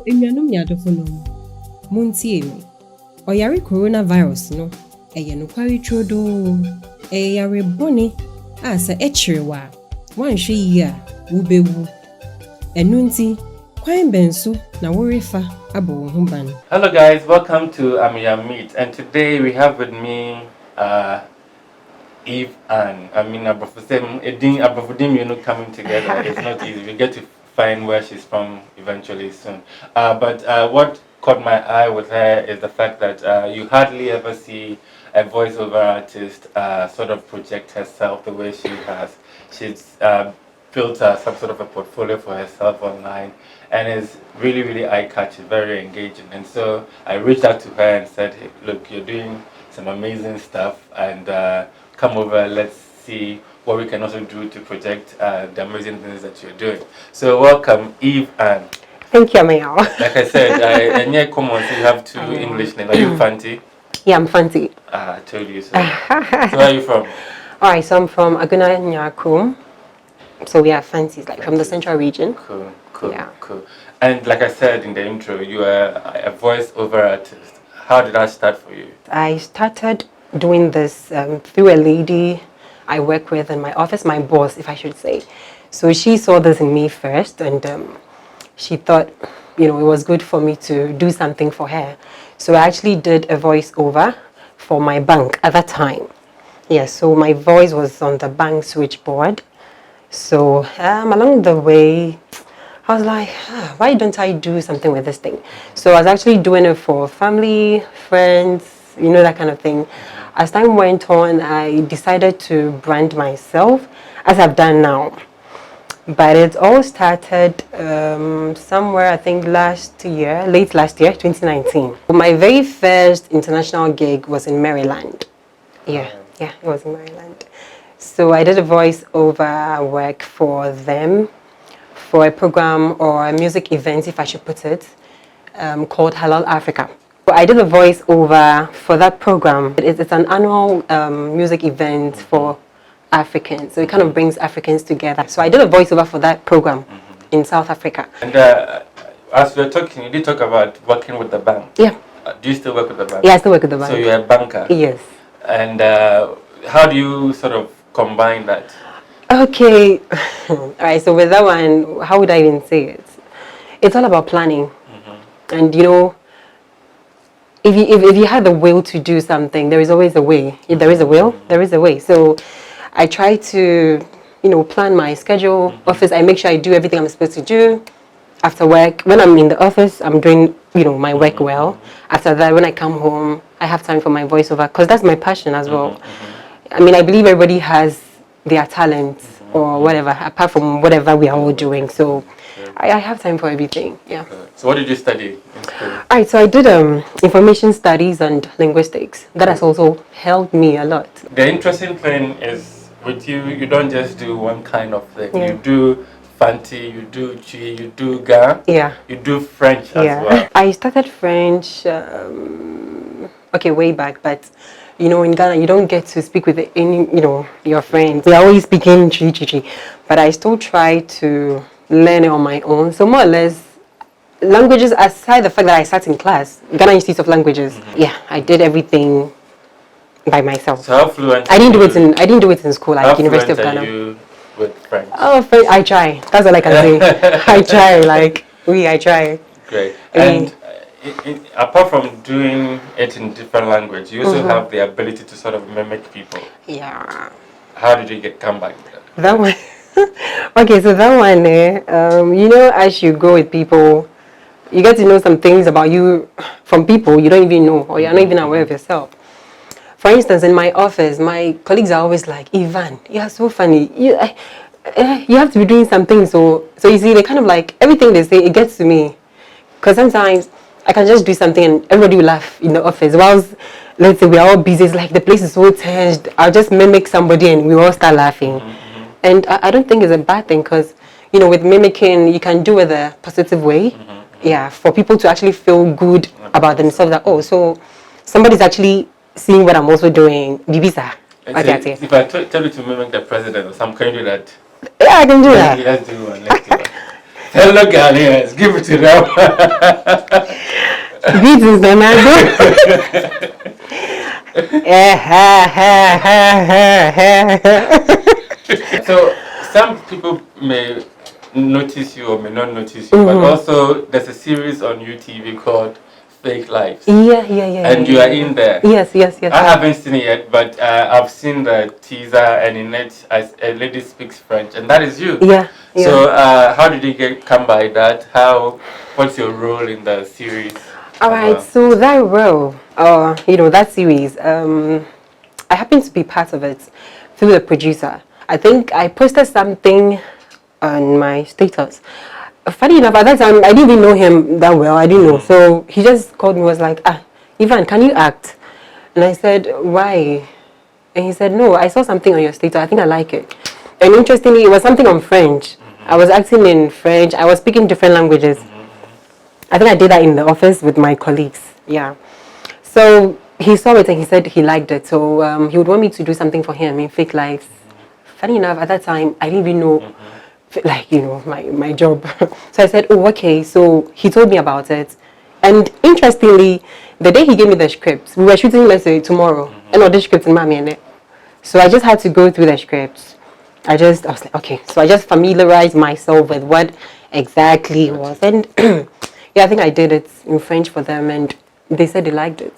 Enuanom nyadofonom muntie me. Oyare coronavirus no eye no kwari trodo yare boni asa echirewa wanhwe yi a wubewu enunti kwan benso na worefa abo ho ban. Hello guys, welcome to Ameyaw Meet, and today we have with me Eve and Abrafudem, coming together. It's not easy. We get to find where she's from eventually soon. But what caught my eye with her is the fact that you hardly ever see a voiceover artist sort of project herself the way she has. She's built some sort of a portfolio for herself online, and is really, really eye-catching, very engaging. And so I reached out to her and said, hey, look, you're doing some amazing stuff, and come over, let's see what we can also do to project the amazing things that you're doing. So welcome, Eve Ann. Thank you, Ameyaw. Like I said, and yeah, come on, so you have two English names. Are you Fante? Yeah, I'm Fante. I told you so. So where are you from? Alright, so I'm from Ghanaian Voice-over. So we are Fantes, like from the central region. Cool, cool, yeah. Cool. And like I said in the intro, you are a voice-over artist. How did that start for you? I started doing this through a lady I work with in my office, my boss, if I should say. So she saw this in me first, and she thought, it was good for me to do something for her. So I actually did a voiceover for my bank at that time. Yeah, so my voice was on the bank switchboard. So along the way, I was like, why don't I do something with this thing? So I was actually doing it for family, friends, that kind of thing. As time went on, I decided to brand myself, as I've done now. But it all started somewhere, I think late last year, 2019. My very first international gig was in Maryland. Yeah, it was in Maryland. So I did a voice-over work for them, for a program or a music event, if I should put it, called Halal Africa. So I did a voice-over for that program. It's an annual music event for Africans, so it kind of brings Africans together. So I did a voice-over for that program in South Africa. And as we were talking, you did talk about working with the bank. Yeah. Do you still work with the bank? Yeah, I still work with the bank. So you're a banker? Yes. And how do you sort of combine that? Okay. All right, so with that one, how would I even say it? It's all about planning. And if you have the will to do something, there is always a way. If there is a will, there is a way. So I try to, plan my schedule, office. I make sure I do everything I'm supposed to do. After work, when I'm in the office, I'm doing, my work well. After that, when I come home, I have time for my voiceover, because that's my passion as well. I mean, I believe everybody has their talents or whatever, apart from whatever we are all doing. So I have time for everything, yeah. So what did you study in school? Alright, so I did information studies and linguistics. That has also helped me a lot. The interesting thing is, with you don't just do one kind of thing. Yeah. You do Fante, you do Chi, you do Ga, you do French as well. I started French, way back, but in Ghana, you don't get to speak with any, your friends. We are always speaking Chi. But I still try to learn it on my own. So more or less, languages, aside the fact that I sat in class, Ghana Institute of Languages, I did everything by myself. So how fluent? I didn't do it in school, like University of Ghana. How fluent are you with French? Oh, French, I try. That's all I can say. I try, I try. Great. And apart from doing it in different language, you also have the ability to sort of mimic people. Yeah. How did you come back with that? That one. Okay, so that one, as you go with people, you get to know some things about you from people you don't even know, or you're not even aware of yourself. For instance, in my office, my colleagues are always like, Ivan, you're so funny. You have to be doing something. So you see, they kind of like, everything they say, it gets to me. Because sometimes I can just do something and everybody will laugh in the office. Whilst, let's say, we're all busy, it's like the place is so tensed. I'll just mimic somebody and we all start laughing. And I don't think it's a bad thing, because, with mimicking, you can do it a positive way. Yeah, for people to actually feel good about themselves. That, so somebody's actually seeing what I'm also doing. Bibisa. If I tell you to mimic the president or something, can you do that? Yeah, I can do that. Let's do one. Hello, Ghanaians. Give it to them. Greetings, Nanago. So some people may notice you or may not notice you, but also there's a series on UTV called Fake Lives. Yeah. And you are in there. Yes. I haven't seen it yet, but I've seen the teaser, and in it, a lady speaks French, and that is you. Yeah. So how did you come by that? What's your role in the series? All right. So that role, that series, I happen to be part of it through the producer. I think I posted something on my status. Funny enough, at that time, I didn't even know him that well. I didn't know. So he just called me, was like, Ivan, can you act? And I said, why? And he said, no, I saw something on your status. I think I like it. And interestingly, it was something on French. I was acting in French. I was speaking different languages. I think I did that in the office with my colleagues. Yeah. So he saw it and he said he liked it. So he would want me to do something for him in Fake Lives. Funny enough, at that time, I didn't even know, my job. So I said, oh, okay. So he told me about it. And interestingly, the day he gave me the script, we were shooting, let's say, tomorrow. And all the scripts in Mami and it. So I just had to go through the scripts. I was like, okay. So I just familiarized myself with what exactly it was. And yeah, I think I did it in French for them. And they said they liked it.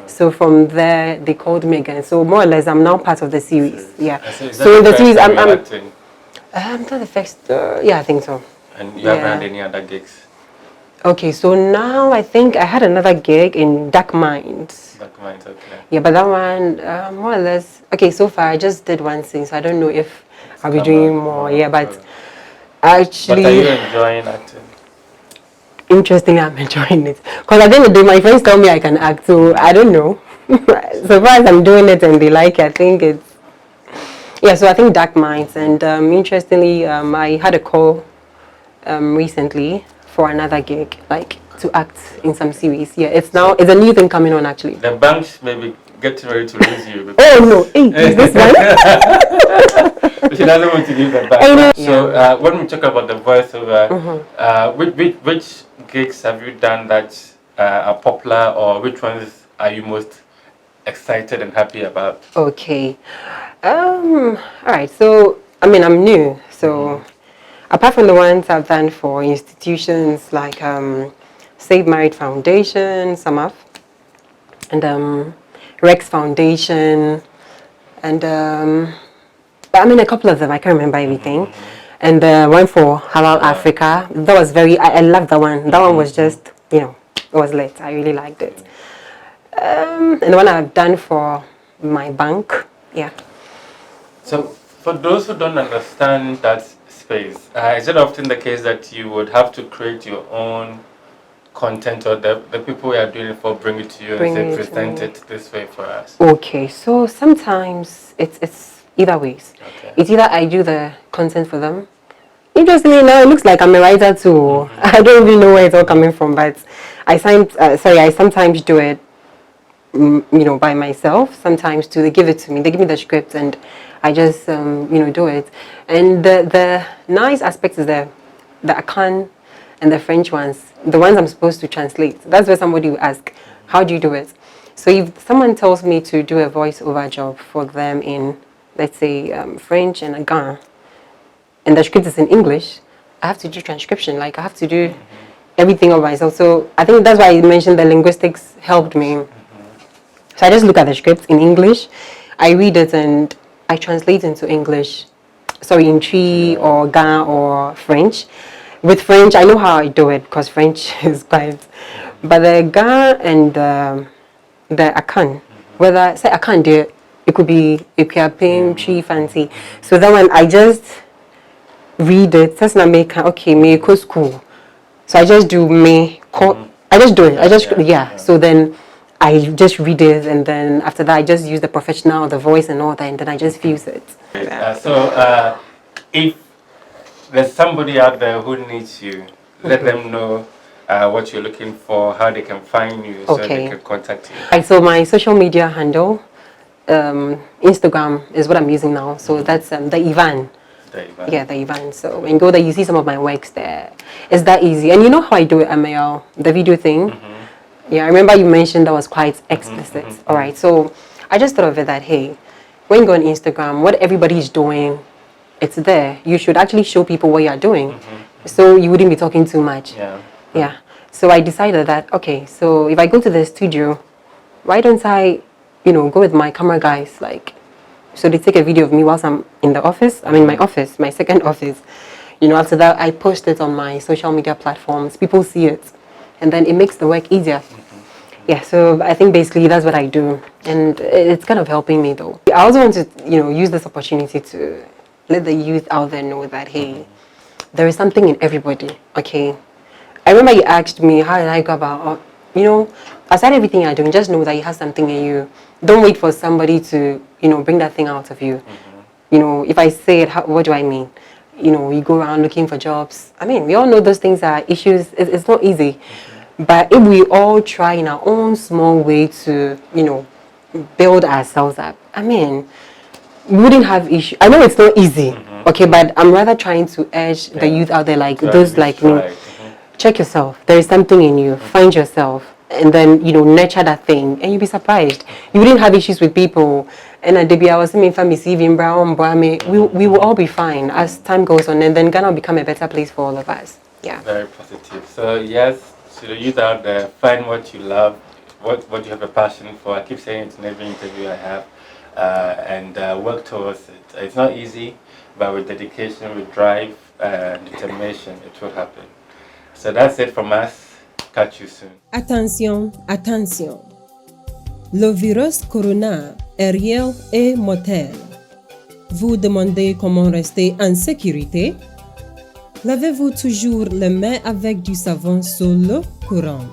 So from there, they called me again. So more or less, I'm now part of the series. Yeah. So in the series, I'm not the first. Yeah, I think so. And you haven't had any other gigs? Okay, so now I think I had another gig in Dark Minds. Dark Minds, okay. Yeah, but that one, more or less. Okay, so far I just did one thing, so I don't know if I'll be doing more. Yeah, but actually. But are you enjoying acting? Interestingly, I'm enjoying it. Because at the end of the day, my friends tell me I can act, so I don't know. So far as I'm doing it and they like it, I think it's... Yeah, so I think Dark Minds. And interestingly, I had a call recently for another gig, like to act in some series. Yeah, it's a new thing coming on actually. The banks may be getting ready to lose you. Oh no, hey, is this one? She doesn't want to give them back. So when we talk about the voiceover, which gigs have you done that are popular, or which ones are you most excited and happy about? Okay. All right. So I'm new. So apart from the ones I've done for institutions like Save Married Foundation, SAMAF, and Rex Foundation, and a couple of them. I can't remember everything. And the one for Halal Africa, that was I loved that one. That one was just, it was lit. I really liked it. And the one I've done for my bank, yeah. So for those who don't understand that space, is it often the case that you would have to create your own content, or the people we are doing it for bring it to you and say present it this way for us? Okay, so sometimes it's either ways. Okay. It's either I do the content for them. Interestingly, now it looks like I'm a writer too. I don't really know where it's all coming from, but I sometimes do it, by myself. Sometimes too, they give it to me. They give me the script, and I just, do it. And the nice aspect is the Akan and the French ones, the ones I'm supposed to translate. That's where somebody will ask, how do you do it? So if someone tells me to do a voiceover job for them in, let's say, French and Ghana, and the script is in English, I have to do transcription. Like, I have to do everything of myself. So I think that's why I mentioned the linguistics helped me. So I just look at the script in English, I read it, and I translate into English. Sorry, in Twi or Ga or French. With French, I know how I do it because French is quite. But the Ga and the Akan, whether say Akan do it could be Epiapim, Twi, Fante. So that one I just read it. That's not make okay. Me go school. So I just do me. I just do it. So then I just read it, and then after that I just use the professional, the voice and all that, and then I just fuse it. So if there's somebody out there who needs you, let them know what you're looking for, how they can find you, so they can contact you. Right, so my social media handle, Instagram is what I'm using now. So that's the Ivan. The Ivan. Yeah, the Ivan. So when you go there, you see some of my works there. It's that easy. And you know how I do it, Ameyaw, the video thing? Yeah, I remember you mentioned that was quite explicit. All right, so I just thought of it that, hey, when you go on Instagram, what everybody's doing, it's there. You should actually show people what you're doing, so you wouldn't be talking too much. Yeah. So I decided that, okay, so if I go to the studio, why don't I, go with my camera guys, like, so they take a video of me whilst I'm in the office. I'm in my office, my second office. After that, I post it on my social media platforms. People see it, and then it makes the work easier. Yeah, so I think basically that's what I do, and it's kind of helping me though. I also want to, use this opportunity to let the youth out there know that, hey, there is something in everybody, okay? I remember you asked me, how did I go about, aside everything you're doing, just know that you have something in you. Don't wait for somebody to, bring that thing out of you. If I say it, what do I mean? You go around looking for jobs. I mean, we all know those things are issues. It's not easy. But if we all try in our own small way to, build ourselves up, I mean, we wouldn't have issues. I know it's not easy, okay, but I'm rather trying to urge the youth out there, like those like me. Check yourself. There is something in you. Find yourself. And then, nurture that thing. And you'll be surprised. You wouldn't have issues with people. And at DB, I was saying, we will all be fine as time goes on. And then Ghana will become a better place for all of us. Yeah. Very positive. So, yes, to the youth out there, find what you love, what you have a passion for. I keep saying it in every interview I have. And work towards it. It's not easy, but with dedication, with drive, and determination, it will happen. So that's it from us. Catch you soon. Attention, attention. Le virus corona est réel et mortel. Vous demandez comment rester en sécurité? Lavez-vous toujours les mains avec du savon sur l'eau courante.